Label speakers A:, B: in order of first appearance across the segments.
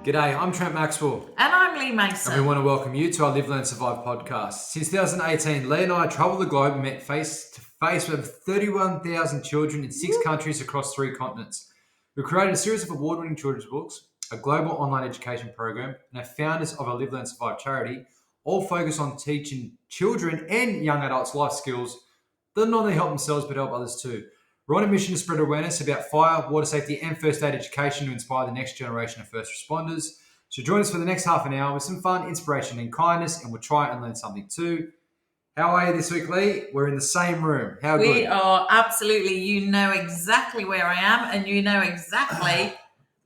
A: G'day, I'm Trent Maxwell.
B: And I'm Leigh Mason.
A: And we want to welcome you to our Live, Learn, Survive podcast. Since 2018, Leigh and I traveled the globe and met face to face with over 31,000 children in 6 countries across 3 continents. We created a series of award-winning children's books, a global online education program, and are founders of our Live, Learn, Survive charity, all focus on teaching children and young adults life skills that not only help themselves but help others too. We're on a mission to spread awareness about fire, water safety and first aid education to inspire the next generation of first responders. So join us for the next half an hour with some fun, inspiration and kindness, and we'll try and learn something too. How are you this week, Leigh? We're in the same room. How good?
B: We are absolutely, you know exactly where I am and you know exactly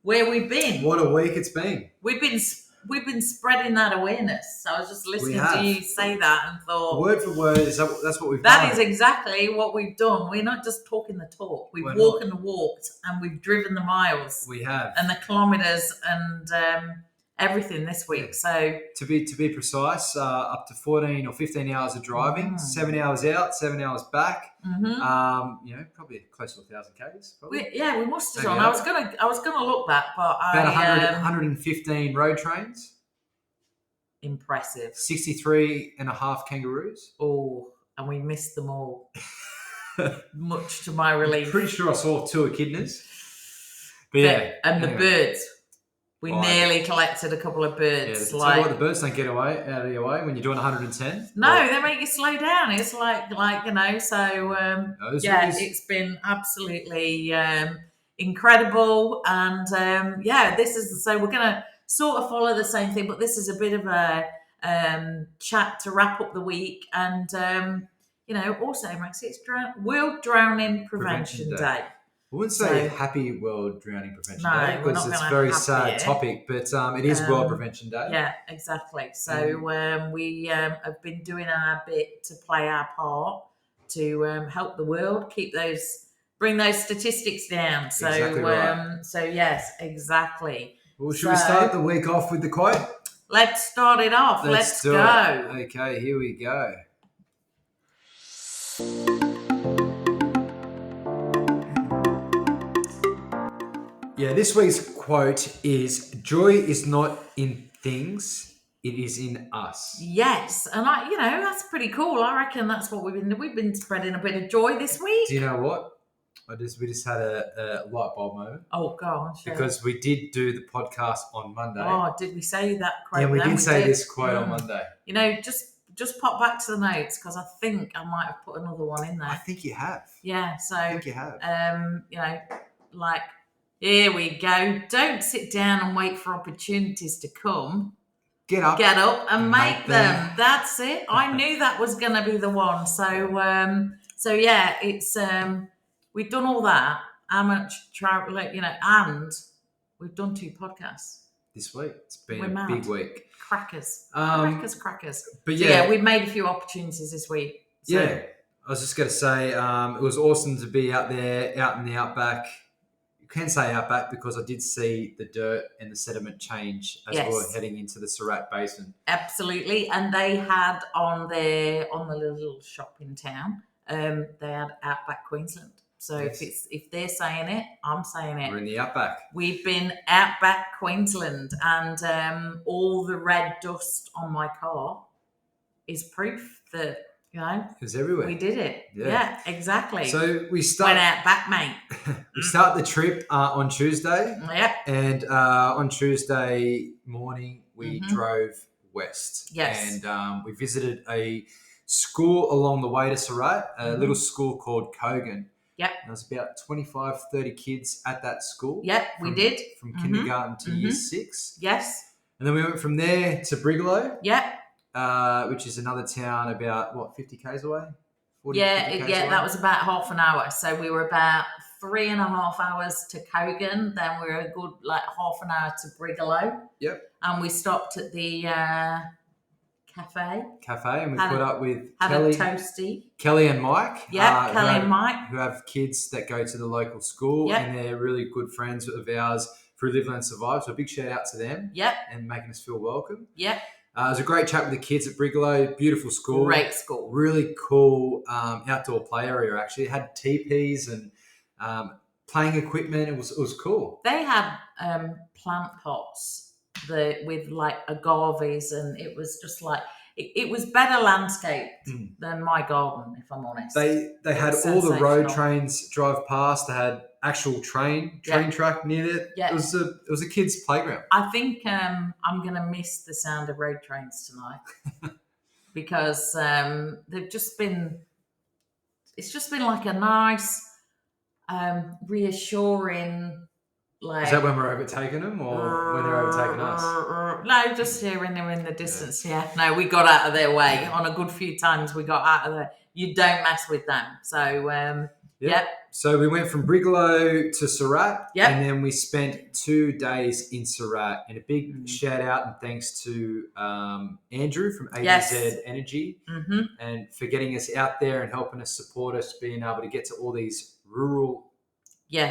B: where we've been.
A: What a week it's been.
B: We've been spreading that awareness. So I was just listening to you say that and thought...
A: Word for word, that's what we've
B: done.
A: done.
B: That is exactly what we've done. We're not just talking the talk. We've walked and walked and we've driven the miles.
A: We have.
B: And the kilometres and everything this week. So
A: to be precise, up to 14 or 15 hours of driving, 7 hours out, 7 hours back. Probably close to 1,000 k's.
B: We must have done. I was gonna look that, but
A: about 115 road trains.
B: Impressive.
A: 63 and a half kangaroos.
B: Oh, and we missed them all. Much to my relief.
A: I'm pretty sure I saw 2 echidnas. But
B: the birds. We nearly collected a couple of birds.
A: Yeah, the birds don't get away out of your way when you're doing 110.
B: No, they make you slow down. It's like so. It's been absolutely incredible, and this is so we're gonna sort of follow the same thing, but this is a bit of a chat to wrap up the week, and also, Max, it's World Drowning Prevention Day.
A: I wouldn't say Happy World Drowning Prevention Day because it's a very sad topic, but it is World Prevention Day.
B: Yeah, exactly. So we have been doing our bit to play our part to help the world bring those statistics down. So,
A: exactly right.
B: So yes, exactly.
A: Well, should we start the week off with the quote?
B: Let's start it off. Let's go.
A: Okay, here we go. Yeah, this week's quote is, "Joy is not in things, it is in us."
B: Yes, and that's pretty cool. I reckon that's what we've been spreading a bit of joy this week.
A: Do you know what? We just had a light bulb moment.
B: Oh gosh.
A: Because we did do the podcast on Monday.
B: Oh, did we say that quote?
A: Yeah, we did say this quote on Monday.
B: Just pop back to the notes because I think I might have put another one in there.
A: I think you have.
B: Yeah, so
A: I think you have.
B: Here we go. Don't sit down and wait for opportunities to come.
A: Get up
B: and make them. That's it. I knew that was going to be the one. So it's we've done all that. How much travel, and we've done 2 podcasts
A: this week. It's been a big week.
B: Crackers.
A: But
B: we've made a few opportunities this week. So.
A: Yeah, I was just going to say it was awesome to be out there, out in the outback. Can say outback because I did see the dirt and the sediment change as we were heading into the Surat Basin.
B: Absolutely, and they had on the little shop in town, they had Outback Queensland. So if they're saying it, I'm saying it.
A: We're in the outback.
B: We've been Outback Queensland, and all the red dust on my car is proof that.
A: It was everywhere.
B: We did it. Yeah, exactly.
A: So we
B: went out back, mate.
A: We start the trip on Tuesday.
B: Yeah.
A: And on Tuesday morning, we drove west.
B: Yes.
A: And we visited a school along the way to Surat, a little school called Kogan.
B: Yep.
A: There was about 25, 30 kids at that school.
B: Yep, we did.
A: From kindergarten to year 6.
B: Yes.
A: And then we went from there to Brigalow.
B: Yep.
A: Which is another town about 50 k's away. 40,
B: that was about half an hour. So we were about 3.5 hours to Kogan. Then we were a good half an hour to Brigalow.
A: Yep.
B: And we stopped at the cafe,
A: and we caught up with
B: Kelly
A: and Mike.
B: Yeah, Kelly and Mike,
A: who have kids that go to the local school, and they're really good friends of ours through Live, Learn, Survive. So a big shout out to them.
B: Yep.
A: And making us feel welcome.
B: Yep.
A: It was a great chat with the kids at Brigalow. Beautiful school.
B: Great school.
A: Really cool outdoor play area, actually. It had teepees and playing equipment. It was cool.
B: They had plant pots with like agaves, and it was just like it was better landscaped than my garden, if I'm honest.
A: They had all the road trains drive past. They had actual train track near it.
B: Yeah.
A: It was a kids' playground.
B: I think I'm gonna miss the sound of road trains tonight because they've just been. It's just been like a nice, reassuring. Like,
A: is that when we're overtaking them, or when they're overtaking us?
B: No, just hearing them in the distance. Yeah. No, we got out of their way on a good few times. We got out of there. You don't mess with them. So, yep.
A: So we went from Brigalow to Surat, and then we spent 2 days in Surat. And a big shout out and thanks to Andrew from ABZ Energy, and for getting us out there and helping us support us, being able to get to all these rural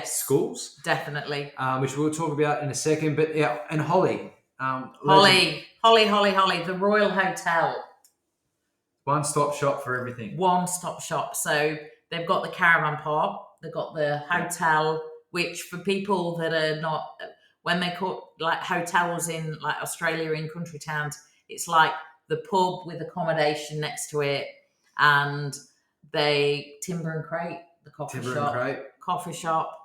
A: schools,
B: definitely,
A: which we'll talk about in a second. But and Holly,
B: Holly, the Royal Hotel,
A: one-stop shop for everything.
B: One-stop shop. So they've got the caravan park, they've got the hotel, which for people that are not, when they call like hotels in like Australia in country towns, it's like the pub with accommodation next to it, and they Timber and Crate, the coffee shop,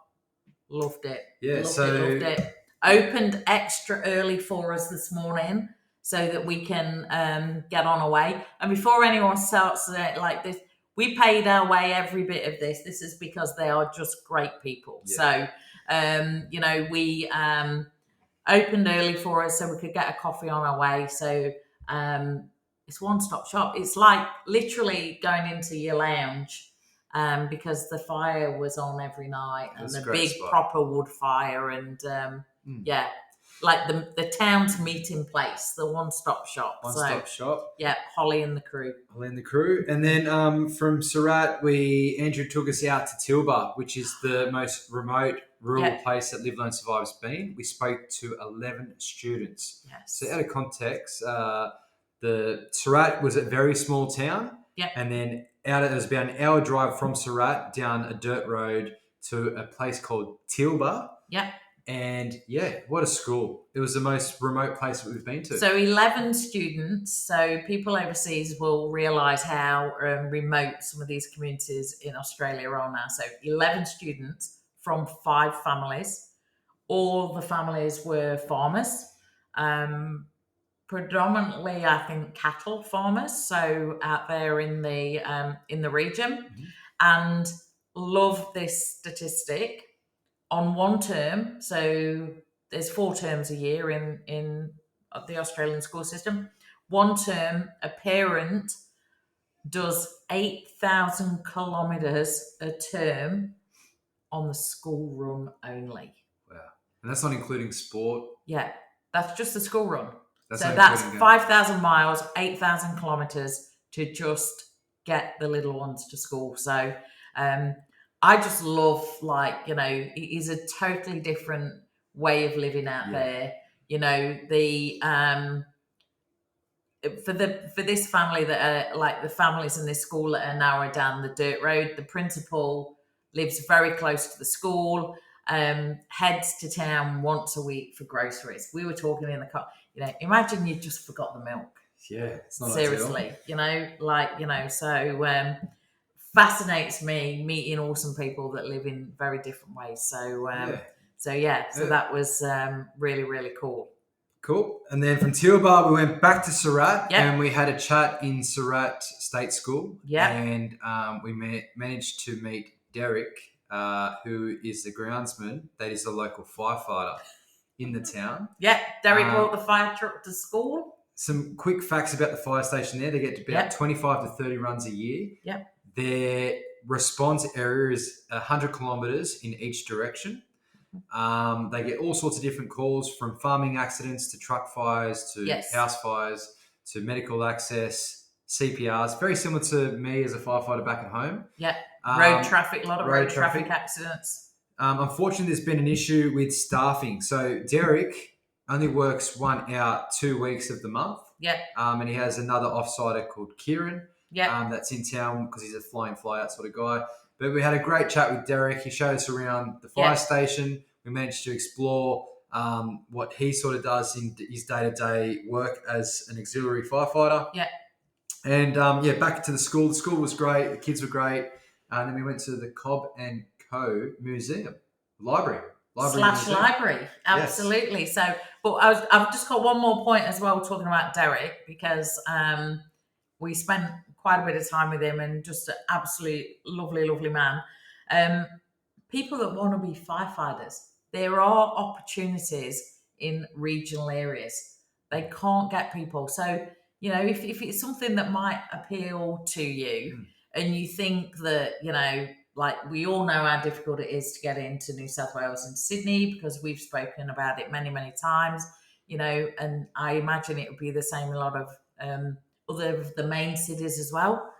B: loved it. Loved it. Opened extra early for us this morning so that we can get on our way. And before anyone starts like this, we paid our way every bit of this. This is because they are just great people. So, we opened early for us so we could get a coffee on our way. So it's one-stop shop. It's like literally going into your lounge. Because the fire was on every night, and the big proper wood fire, and like the town's meeting place, the one-stop shop. Holly and the crew.
A: And then from Surat, Andrew took us out to Tilba, which is the most remote rural place that Live Learn Survive's been. We spoke to 11 students. So out of context, the Surat was a very small town, and then it was about an hour drive from Surat down a dirt road to a place called Tilba. And what a school. It was the most remote place that we've been to.
B: So 11 students. So people overseas will realise how remote some of these communities in Australia are now. So 11 students from 5 families. All the families were farmers. Predominantly, I think, cattle farmers, so out there in the region, and love this statistic. On one term, so there's 4 terms a year in the Australian school system. One term, a parent does 8,000 kilometres a term on the school run only.
A: Wow, and that's not including sport.
B: Yeah, that's just the school run. That's 5,000 miles, 8,000 kilometres to just get the little ones to school. So I just love, it is a totally different way of living out there. For this family that are like the families in this school that are now down the dirt road, the principal lives very close to the school, heads to town once a week for groceries. We were talking in the car. Imagine you just forgot the milk.
A: Yeah, it's not
B: seriously. So fascinates me meeting awesome people that live in very different ways. So that was really, really cool.
A: Cool. And then from Tilba, we went back to Surat, and we had a chat in Surat State School. And we managed to meet Derek, who is the groundsman that is the local firefighter in the town.
B: Derek brought the fire truck to school.
A: Some quick facts about the fire station there. They get about 25 to 30 runs a year. Their response area is 100 kilometres in each direction. They get all sorts of different calls, from farming accidents to truck fires to house fires to medical access, CPRs. Very similar to me as a firefighter back at home.
B: Road traffic, a lot of road traffic accidents.
A: Unfortunately, there's been an issue with staffing. So Derek only works 1 out 2 weeks of the month. And he has another offsider called Kieran. That's in town because he's a fly-in, fly-out sort of guy. But we had a great chat with Derek. He showed us around the fire station. We managed to explore what he sort of does in his day-to-day work as an auxiliary firefighter.
B: Yeah.
A: And back to the school. The school was great. The kids were great. And then we went to the Cobb and Co. Museum, library.
B: Library, absolutely. Yes. So, but I've just got one more point as well, talking about Derek, because we spent quite a bit of time with him, and just an absolute lovely man. People that want to be firefighters, there are opportunities in regional areas. They can't get people. So, you know, if it's something that might appeal to you, and you think that, you know, like, we all know how difficult it is to get into New South Wales and Sydney, because we've spoken about it many times, you know, and I imagine it would be the same in a lot of other of the main cities as well.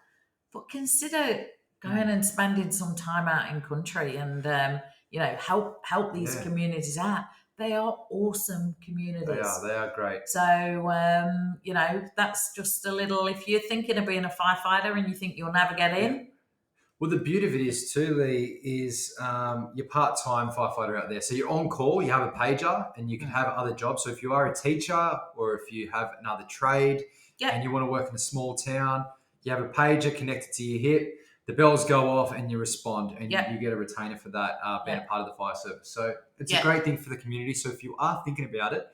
B: But consider going and spending some time out in country and, you know, help these communities out. They are awesome communities.
A: They are great.
B: So, you know, that's just a little, if you're thinking of being a firefighter and you think you'll never get in.
A: Well, the beauty of it is too, Leigh, is you're part-time firefighter out there. So you're on call, you have a pager, and you can have other jobs. So if you are a teacher, or if you have another trade and you want to work in a small town, you have a pager connected to your hip, the bells go off and you respond, and you get a retainer for that, being a part of the fire service. So it's a great thing for the community. So if you are thinking about it,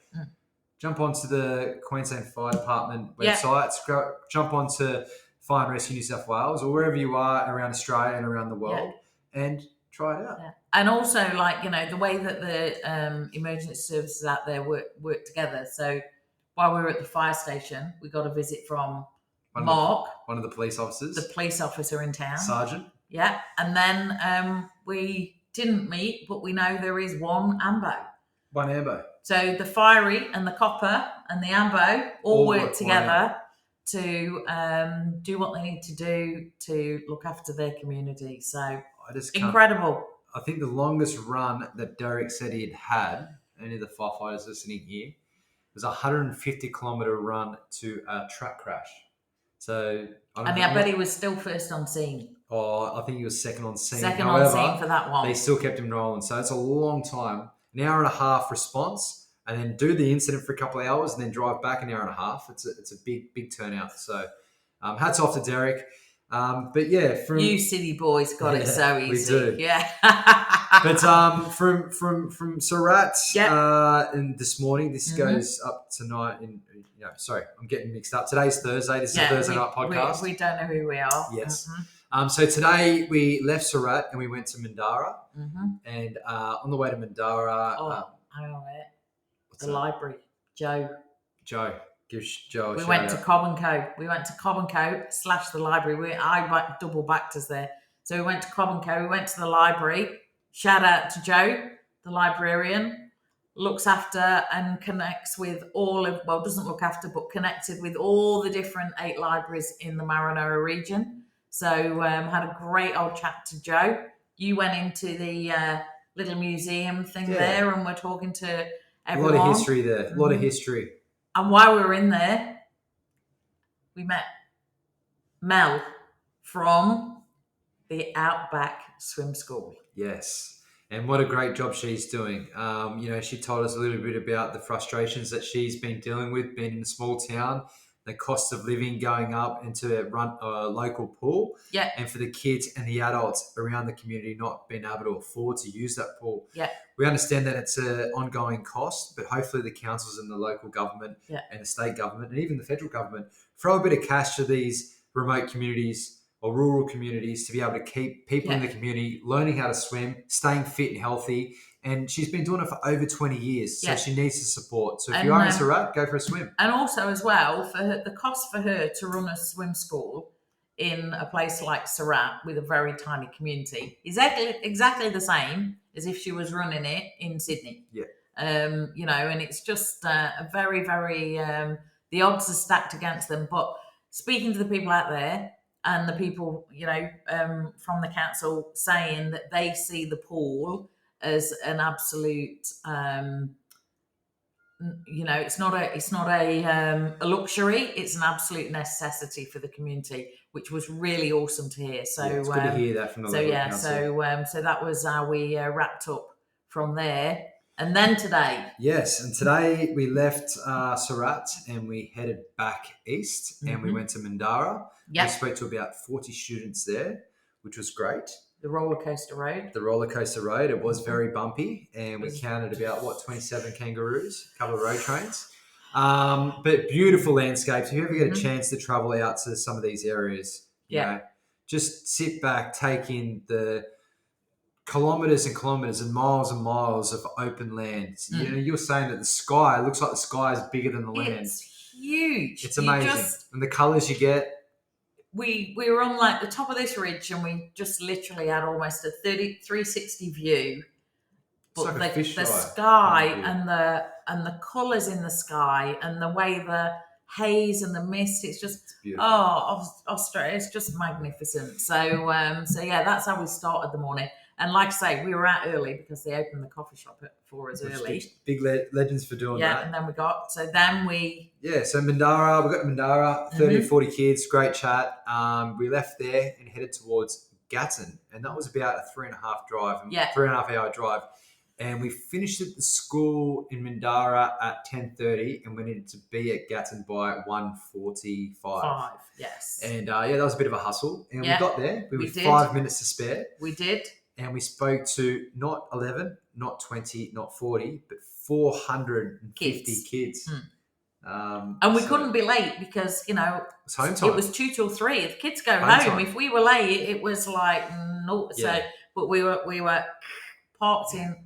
A: jump onto the Queensland Fire Department websites, jump onto Fire and Rescue New South Wales, or wherever you are around Australia and around the world, and try it out. Yeah.
B: And also, like, you know, the way that the emergency services out there work together. So while we were at the fire station, we got a visit from Mark,
A: one of the police officers,
B: the police officer in town,
A: Sergeant.
B: Yeah, and then we didn't meet, but we know there is one AMBO.
A: One AMBO.
B: So the fiery and the copper and the AMBO all work together to do what they need to do to look after their community. So incredible.
A: I think the longest run that Derek said he'd had, any of the firefighters listening here, was a 150-kilometre run to a truck crash. So,
B: I bet he was still first on scene.
A: Oh, I think he was second on scene.
B: On scene for that one.
A: They still kept him rolling. So it's a long time. An hour and a half response, and then do the incident for a couple of hours, and then drive back an hour and a half. It's a big turnout. So hats off to Derek. But yeah,
B: you city boys got it so easy.
A: We do.
B: Yeah.
A: But from Surat, and this morning, this goes up tonight. Sorry, I'm getting mixed up. Today's Thursday. This is a Thursday night podcast.
B: We don't know who we are.
A: Yes. So today we left Surat and we went to Mandara. And on the way to Mandara,
B: hang on a minute. The library, Joe.
A: Give Joe a shout out.
B: We went to Cobb and Co. / the library. I double backed us there. So we went to Cobb and Co. We went to the library. Shout out to Joe, the librarian. Looks after and connects with doesn't look after, but connected with all the different 8 libraries in the Marinara region. So had a great old chat to Joe. You went into the little museum thing there, and we're talking to everyone.
A: A lot of history there. A lot of history.
B: And while we were in there, we met Mel from the Outback Swim School.
A: Yes. And what a great job she's doing. She told us a little bit about the frustrations that she's been dealing with being in a small town, the cost of living going up, and to run a local pool.
B: Yeah.
A: And for the kids and the adults around the community not being able to afford to use that pool.
B: Yeah.
A: We understand that it's an ongoing cost, but hopefully the councils and the local government and the state government and even the federal government throw a bit of cash to these remote communities or rural communities to be able to keep people in the community learning how to swim, staying fit and healthy. And she's been doing it for over 20 years, so she needs the support. So if you are in Surat, go for a swim.
B: And also as well, for her, the cost for her to run a swim school in a place like Surat with a very tiny community is exactly the same as if she was running it in Sydney.
A: Yeah.
B: And it's just a very, very, the odds are stacked against them. But speaking to the people out there, and the people, from the council saying that they see the pool as an absolute, it's not a luxury. It's an absolute necessity for the community, which was really awesome to hear. So
A: it's good to hear that from the local council.
B: So that was how we wrapped up from there. And then today.
A: Yes, and today we left Surat and we headed back east and we went to Mandara.
B: Yep.
A: We spoke to about 40 students there, which was great.
B: The roller coaster road.
A: It was very bumpy, and we counted about 27 kangaroos, a couple of road trains. But beautiful landscapes. If you ever get a chance to travel out to some of these areas, you know, just sit back, take in the kilometers and kilometers and miles of open land. You know, you're saying that the sky looks like the sky is bigger than the land.
B: It's huge.
A: It's amazing. And the colors you get.
B: We were on like the top of this ridge, and we just literally had almost a 360 view. But
A: like
B: the sky and the colours in the sky and the way the haze and the mist, it's Australia, it's just magnificent. So yeah, that's how we started the morning. And like I say, we were out early because they opened the coffee shop for us early.
A: Big legends for doing that.
B: Yeah, and then we got, so Mandara,
A: we got to Mandara, 30 to 40 kids, great chat. We left there and headed towards Gatton, and that was about a 3.5 hour drive. And we finished at the school in Mandara at 10:30, and we needed to be at Gatton by 1:45.
B: Yes.
A: And that was a bit of a hustle. And we got there. We had 5 minutes to spare.
B: We did.
A: And we spoke to not 11, not 20, not 40, but 450 kids.
B: And we couldn't be late because, you know,
A: it's home time.
B: It was 2 till 3. If kids go home, if we were late, it was like no. So, but we were parked in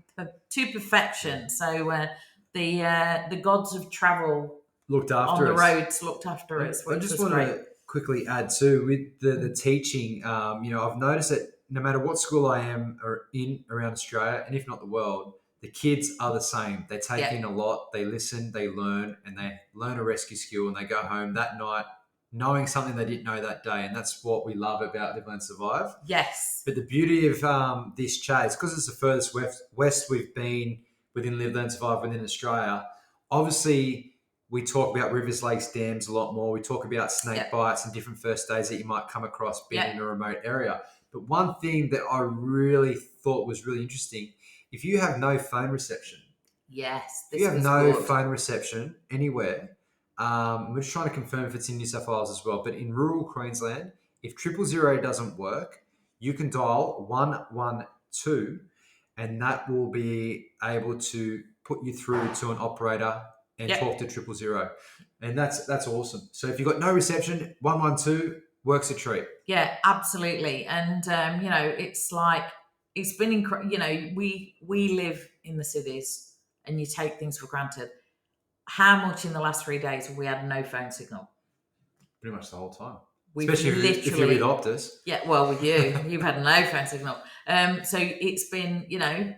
B: to perfection. So the gods of travel
A: looked after
B: on the roads, looked after us.
A: I just want to quickly add too with the teaching. You know, I've noticed that no matter what school I am in around Australia, and if not the world, the kids are the same. They take in a lot, they listen, they learn, and they learn a rescue skill, and they go home that night knowing something they didn't know that day. And that's what we love about Live, Learn, Survive.
B: Yes.
A: But the beauty of this chat is because it's the furthest west we've been within Live, Learn, Survive within Australia. Obviously, we talk about rivers, lakes, dams a lot more. We talk about snake bites and different first aids that you might come across being in a remote area. But one thing that I really thought was really interesting, if you have no phone reception, phone reception anywhere, we're just trying to confirm if it's in New South Wales as well, but in rural Queensland, if 000 doesn't work, you can dial 112 and that will be able to put you through to an operator and talk to 000. And that's awesome. So if you've got no reception, 112 works a treat.
B: Yeah, absolutely. And, you know, it's like, it's been incredible. You know, we live in the cities and you take things for granted. How much in the last 3 days have we had no phone signal?
A: Pretty much the whole time. Especially if you're with Optus.
B: Yeah, well, with you, you've had no phone signal. So it's been, you know,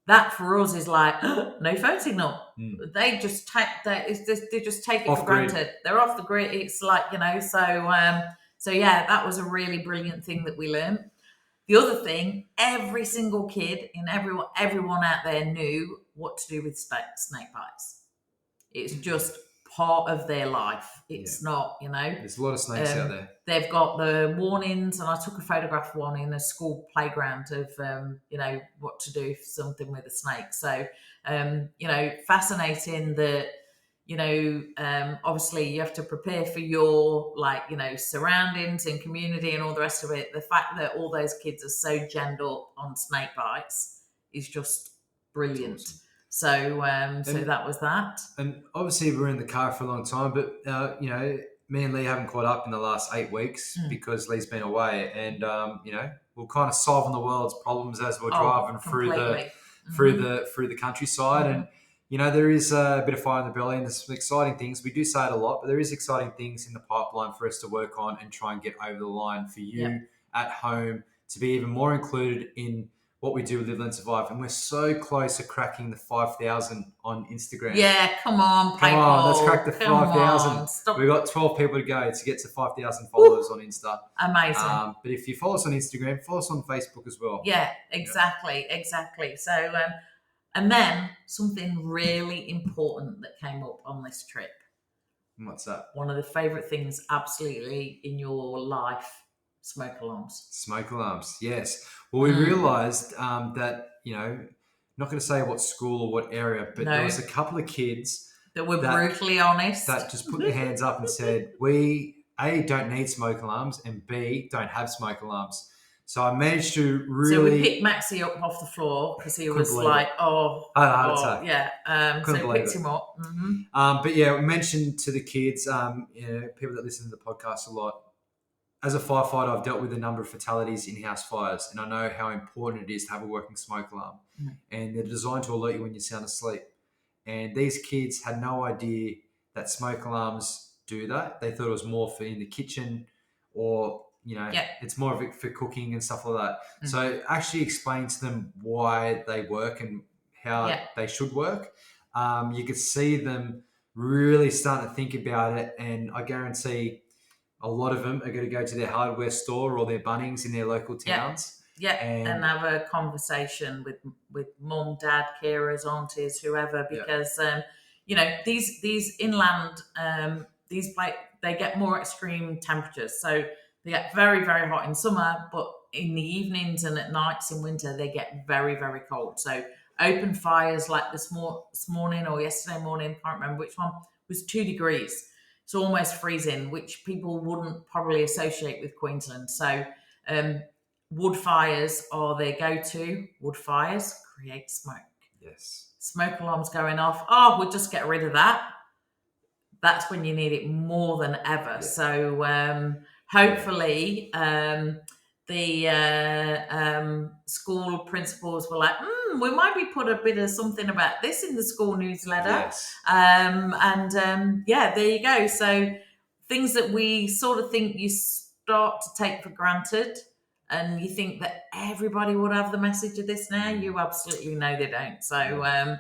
B: that for us is like no phone signal. They just take they just take it off for granted. They're off the grid. It's like, you know, so yeah, that was a really brilliant thing that we learned. The other thing, every single kid and everyone out there knew what to do with snake bites. It's just part of their life. It's not, you know.
A: There's a lot of snakes out there.
B: They've got the warnings, and I took a photograph of one in a school playground of, you know, what to do for something with a snake. So, you know, fascinating that, you know, obviously you have to prepare for your, like, you know, surroundings and community and all the rest of it. The fact that all those kids are so jammed up on snake bites is just brilliant. Awesome. So, so that was that.
A: And obviously we're in the car for a long time, but, you know, me and Leigh haven't caught up in the last 8 weeks because Leigh's been away. And, you know, we're kind of solving the world's problems as we're driving through the countryside. And, you know, there is a bit of fire in the belly and there's some exciting things. We do say it a lot, but there is exciting things in the pipeline for us to work on and try and get over the line for you at home to be even more included in what we do with Live, Learn, Survive. And we're so close to cracking the 5,000 on Instagram.
B: Yeah, come on, people.
A: Come on, let's crack the 5,000. We've got 12 people to go to get to 5,000 followers on Insta.
B: Amazing.
A: But if you follow us on Instagram, follow us on Facebook as well.
B: Yeah, exactly. So, and then something really important that came up on this trip.
A: And what's that?
B: One of the favourite things absolutely in your life. Smoke alarms.
A: Smoke alarms, yes. Well, we realised that, you know, not going to say what school or what area, but there was a couple of kids
B: that were brutally honest.
A: That just put their hands up and said, we, A, don't need smoke alarms, and B, don't have smoke alarms. So I managed to really...
B: So we picked Maxie up off the floor because he was like, yeah. So we picked him up. Mm-hmm.
A: But yeah, we mentioned to the kids, people that listen to the podcast a lot, as a firefighter, I've dealt with a number of fatalities in house fires, and I know how important it is to have a working smoke alarm. Mm. And they're designed to alert you when you're sound asleep. And these kids had no idea that smoke alarms do that. They thought it was more for in the kitchen or, it's more of it for cooking and stuff like that. Mm. So actually explain to them why they work and how they should work. You could see them really starting to think about it, and I guarantee a lot of them are going to go to their hardware store or their Bunnings in their local towns.
B: Yeah, and have a conversation with mum, dad, carers, aunties, whoever, because these inland they get more extreme temperatures, so they get very, very hot in summer, but in the evenings and at nights in winter they get very, very cold. So open fires like this morning or yesterday morning, can't remember which one, was 2 degrees. It's almost freezing, which people wouldn't probably associate with Queensland. So wood fires are their go-to. Wood fires create smoke.
A: Yes. Smoke
B: alarms going off. Oh, we'll just get rid of that. That's when you need it more than ever. Yeah. So hopefully the school principals were like, we might be put a bit of something about this in the school newsletter.
A: Yes.
B: There you go. So things that we sort of think you start to take for granted, and you think that everybody would have the message of this now, you absolutely know they don't. So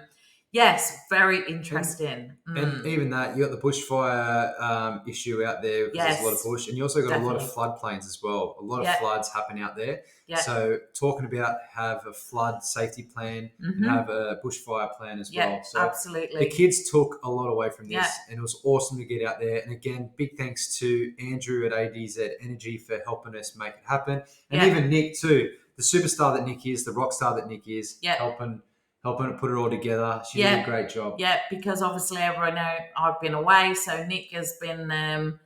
B: yes, very interesting.
A: And even that, you got the bushfire issue out there because there's a lot of bush, and you also got a lot of floodplains as well. A lot of floods happen out there. Yeah. So talking about have a flood safety plan and have a bushfire plan as well. So
B: absolutely.
A: The kids took a lot away from this, and it was awesome to get out there. And again, big thanks to Andrew at ADZ Energy for helping us make it happen, and even Nick too, the superstar that Nick is, the rock star that Nick is, helping put it all together. She did a great job.
B: Yeah, because obviously everyone know I've been away, so Nick has been an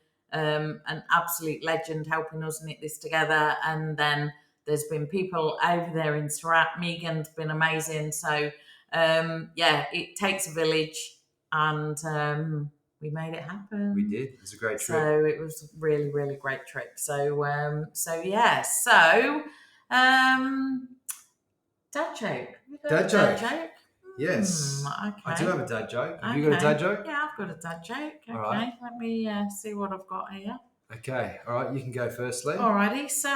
B: absolute legend helping us knit this together. And then there's been people over there in Surat. Megan's been amazing. So it takes a village, and we made it happen.
A: We did. It was a great trip.
B: So it was a really, really great trip. So dad joke.
A: Dad joke? Yes.
B: Okay.
A: I do have a dad joke. Have you got a dad joke?
B: Yeah, I've got a dad joke. Okay.
A: All right.
B: Let me see what I've got here.
A: Okay. All right. You can go first, Leigh.
B: Alrighty. So,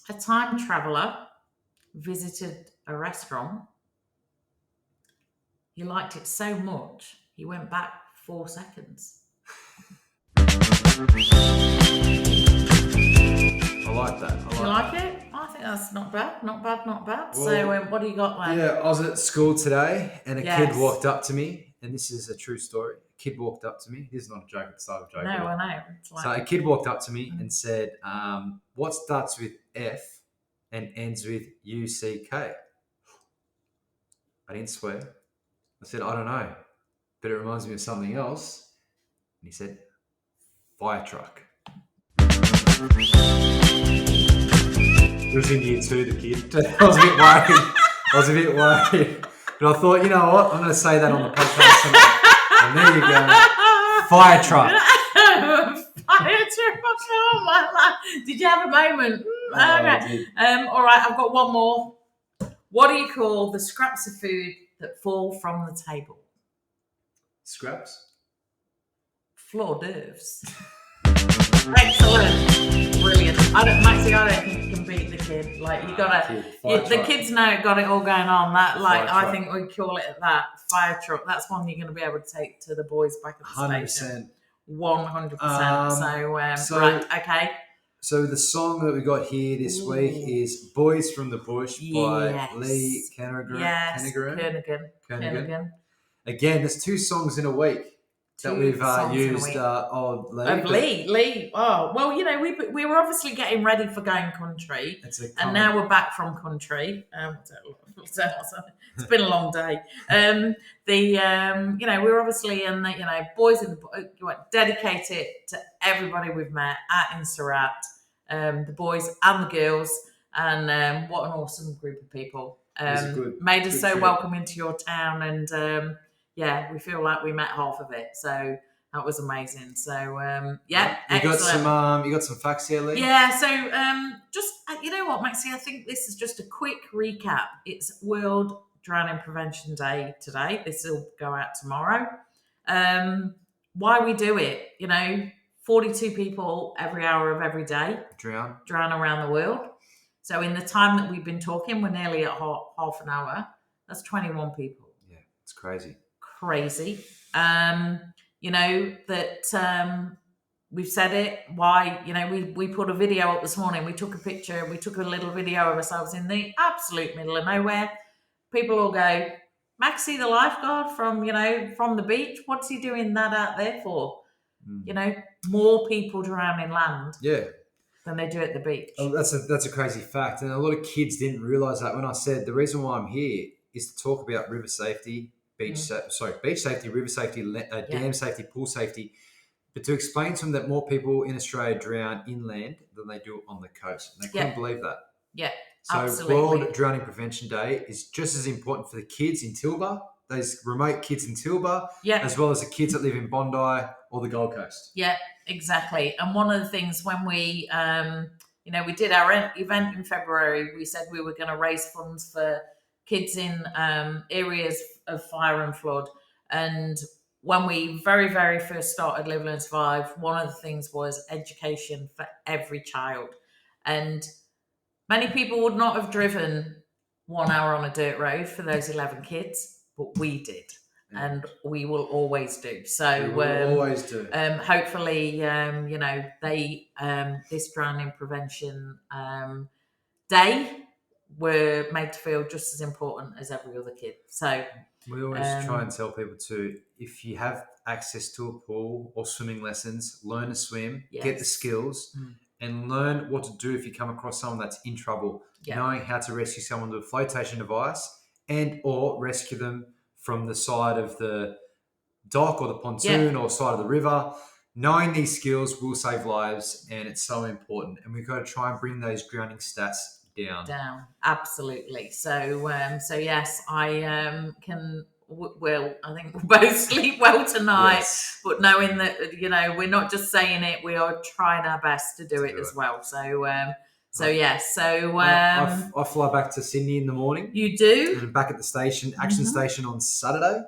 B: a time traveller visited a restaurant. He liked it so much, he went back 4 seconds.
A: I like that.
B: You like it? I think that's not bad. Well, so what do you got there?
A: Yeah, I was at school today and a kid walked up to me, and this is a true story. A kid walked up to me. This is not a joke, it's not a joke.
B: No, I know.
A: So a kid walked up to me and said, what starts with F and ends with UCK? I didn't swear. I said, I don't know, but it reminds me of something else. And he said, fire truck. It was in year 2, the kid. I was a bit worried. But I thought, you know what? I'm going to say that on the podcast tonight. And there you go. Fire truck.
B: Fire truck. Oh, my life. Did you have a moment?
A: Okay. I did.
B: All right, I've got one more. What do you call the scraps of food that fall from the table?
A: Scraps?
B: Hors d'oeuvres. Excellent. Brilliant. I don't think you can beat the kid. Like, you gotta, the kids now got it all going on. That, like, I think we call it that fire truck. That's one you're going to be able to take to the boys back at the station. 100%. So, right, okay.
A: So the song that we got here this week is "Boys from the Bush" by Leigh
B: Kernaghan.
A: Again, there's 2 songs in a week. that we've used of
B: Leigh. Oh, well, we were obviously getting ready for going country, and now we're back from country. It's been a long day. We were obviously boys in the dedicated to everybody we've met in Surat, the boys and the girls, and what an awesome group of people. Made us so welcome into your town, and we feel like we met half of it. So that was amazing. So you
A: got some facts here, Leigh?
B: Yeah. So just you know what, Maxie, I think this is just a quick recap. It's World Drowning Prevention Day today. This will go out tomorrow. Why we do it? 42 people every hour of every day drown around the world. So in the time that we've been talking, we're nearly at half an hour. That's 21 people.
A: Yeah, it's crazy.
B: We've said it. Why? We put a video up this morning. We took a picture. We took a little video of ourselves in the absolute middle of nowhere. People will go, Maxie, the lifeguard from the beach. What's he doing that out there for? More people drown in land.
A: Yeah.
B: Than they do at the beach.
A: Oh, that's a crazy fact, and a lot of kids didn't realise that when I said the reason why I'm here is to talk about river safety, beach safety, river safety, dam safety, pool safety, but to explain to them that more people in Australia drown inland than they do on the coast. And they couldn't believe that.
B: Yeah,
A: so
B: absolutely.
A: World Drowning Prevention Day is just as important for the kids in Tilba, those remote kids in Tilba, as well as the kids that live in Bondi or the Gold Coast.
B: Yeah. Exactly. And one of the things when we, we did our event in February, we said we were going to raise funds for kids in areas of fire and flood. And when we very, very first started Live Learn Survive, one of the things was education for every child. And many people would not have driven 1 hour on a dirt road for those 11 kids, but we did. And we will always do. So hopefully, they this drowning prevention day were made to feel just as important as every other kid. So
A: we always try and tell people to, if you have access to a pool or swimming lessons, learn to swim, get the skills, and learn what to do if you come across someone that's in trouble. Knowing how to rescue someone with a flotation device and or rescue them from the side of the dock or the pontoon or side of the river. Knowing these skills will save lives, and it's so important. And we've got to try and bring those drowning stats down.
B: Absolutely. So, yes, I can. Well, I think we'll both sleep well tonight. Yes. But knowing that we're not just saying it, we are trying our best to do it as well. So. I
A: fly back to Sydney in the morning.
B: You do?
A: And back at the station, Action Station on Saturday.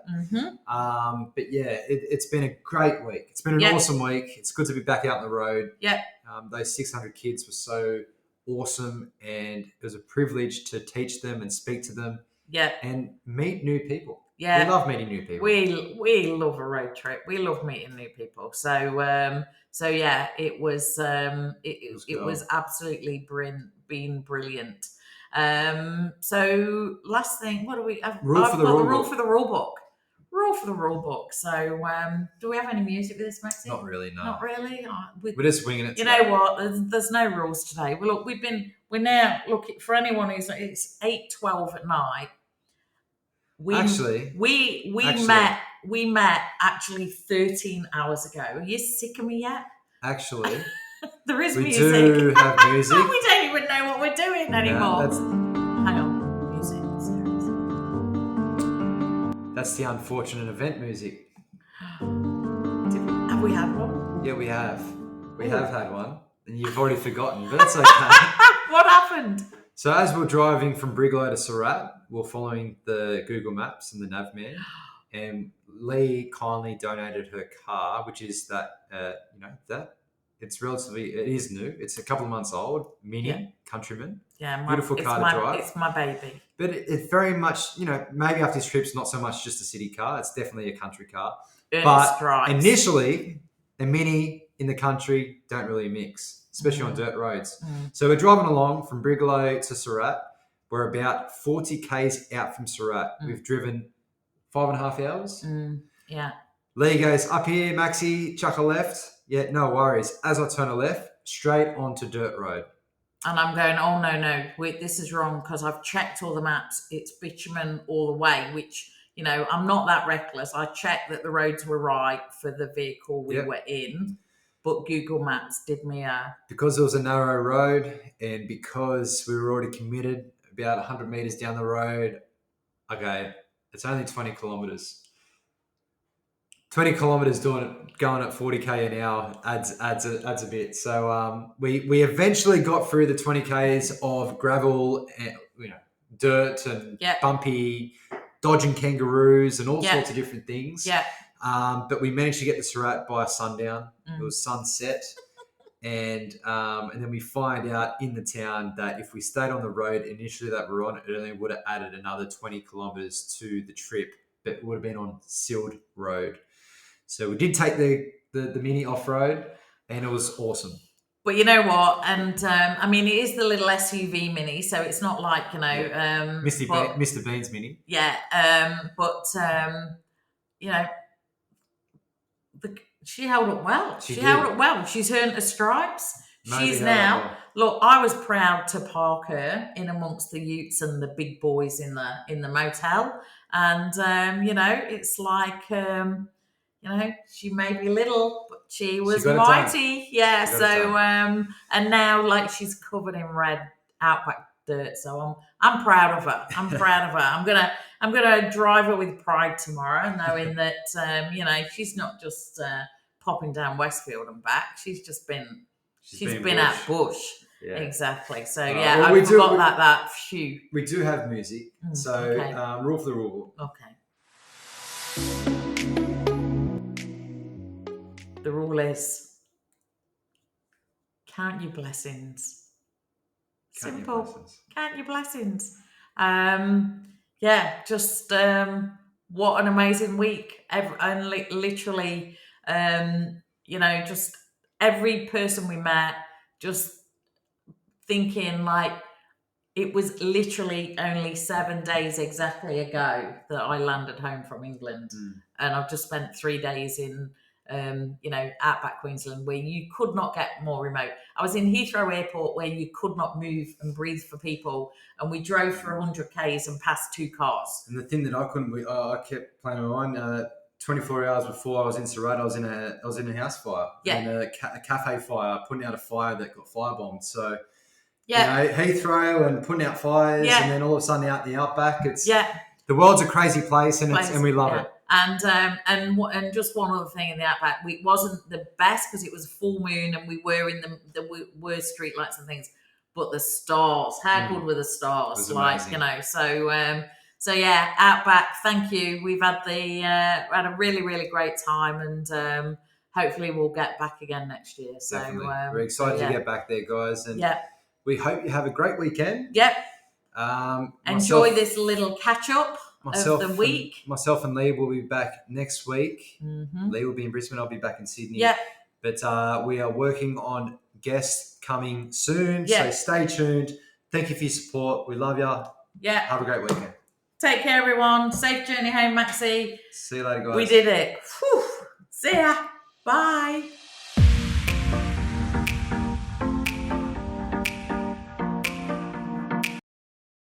A: But it's been a great week. It's been an awesome week. It's good to be back out on the road.
B: Yeah.
A: Those 600 kids were so awesome, and it was a privilege to teach them and speak to them.
B: Yeah.
A: And meet new people.
B: Yeah.
A: We love meeting new people.
B: We love a road trip. We love meeting new people. So it was it was absolutely been brilliant. So last thing, what do we have?
A: Rule for the
B: rule book. So do we have any music with this, Maxie?
A: Not really, no.
B: Not really.
A: We're just winging it.
B: You know what? There's no rules today. Well, look, we're now looking for anyone who's it's 8:12 at night. We met actually 13 hours ago. Are you sick of me yet?
A: Actually,
B: there is music.
A: We do have music.
B: We don't even know what we're doing anymore. Hang on, music.
A: That's the unfortunate event music.
B: Have we had one?
A: Yeah, we have. We have had one, and you've already forgotten, but that's okay.
B: What happened?
A: So as we're driving from Brigalow to Surat, we're following the Google Maps and the Navman, and Leigh kindly donated her car, which is that it is new. It's a couple of months old, Mini Countryman.
B: Yeah,
A: beautiful car to drive.
B: It's my baby.
A: But it's very much, maybe after this trip's not so much just a city car. It's definitely a country car. Initially, a Mini in the country don't really mix, especially on dirt roads. So we're driving along from Brigalow to Surat. We're about 40 k's out from Surat. We've driven 5.5 hours.
B: Yeah.
A: Leigh goes, up here, Maxie, chuck a left. Yeah, no worries. As I turn a left, straight onto dirt road.
B: And I'm going, oh, no, wait, this is wrong because I've checked all the maps. It's bitumen all the way, which, you know, I'm not that reckless. I checked that the roads were right for the vehicle we were in, but Google Maps did me a...
A: Because it was a narrow road and because we were already committed about 100 metres down the road, okay, it's only 20 kilometres. 20 kilometres going at 40k an hour adds a bit. So we eventually got through the 20k's of gravel and dirt and bumpy, dodging kangaroos and all sorts of different things.
B: Yeah.
A: But we managed to get to Surat by sundown. It was sunset, and then we find out in the town that if we stayed on the road initially that we're on, it only would have added another 20 kilometres to the trip, but it would have been on sealed road. So we did take the mini off-road and it was awesome.
B: But you know what? And I mean, it is the little SUV mini, so it's not like, you know...
A: Mr. Bean's mini.
B: Yeah. You know, she held up well. She held up well. She's earned her stripes. She's now... Look, I was proud to park her in amongst the utes and the big boys in the motel. And, you know, it's like... you know, she may be little, but she was mighty. Yeah. So, and now like she's covered in red Outback dirt. So I'm proud of her. I'm gonna drive her with pride tomorrow, knowing that you know, she's not just popping down Westfield and back. She's been at Bush. Yeah. Exactly. So yeah, I forgot that. Phew.
A: We do have music. So rule for the rule.
B: Okay. The rule is count your blessings. Simple. Count your blessings. Yeah, just what an amazing week. Literally, you know, just every person we met, just thinking like it was literally only 7 days exactly ago that I landed home from England. And I've just spent 3 days in you know, Outback Queensland, where you could not get more remote. I was in Heathrow Airport where you could not move and breathe for people, and we drove for 100 k's and passed 2 cars.
A: And the thing that I couldn't, I kept playing on. 24 hours before I was in Surat, I was in a house fire, and a cafe fire, putting out a fire that got firebombed. So you know, Heathrow and putting out fires, and then all of a sudden out in the Outback, it's the world's a crazy place, and we love it.
B: And just one other thing in the Outback, it wasn't the best because it was a full moon and we were in the worst streetlights and things, but the stars, how good were the stars? Like, you know, so yeah, Outback, thank you. We've had had a really, really great time, and hopefully we'll get back again next year. So
A: we're excited to get back there, guys, and we hope you have a great weekend.
B: Enjoy this little catch up of the week.
A: Myself and Leigh will be back next week. Leigh will be in Brisbane. I'll be back in Sydney. But we are working on guests coming soon. So stay tuned. Thank you for your support. We love you. Have a great weekend.
B: Take care, everyone. Safe journey home, Maxie.
A: See you later, guys.
B: We did it. Whew. See ya. Bye.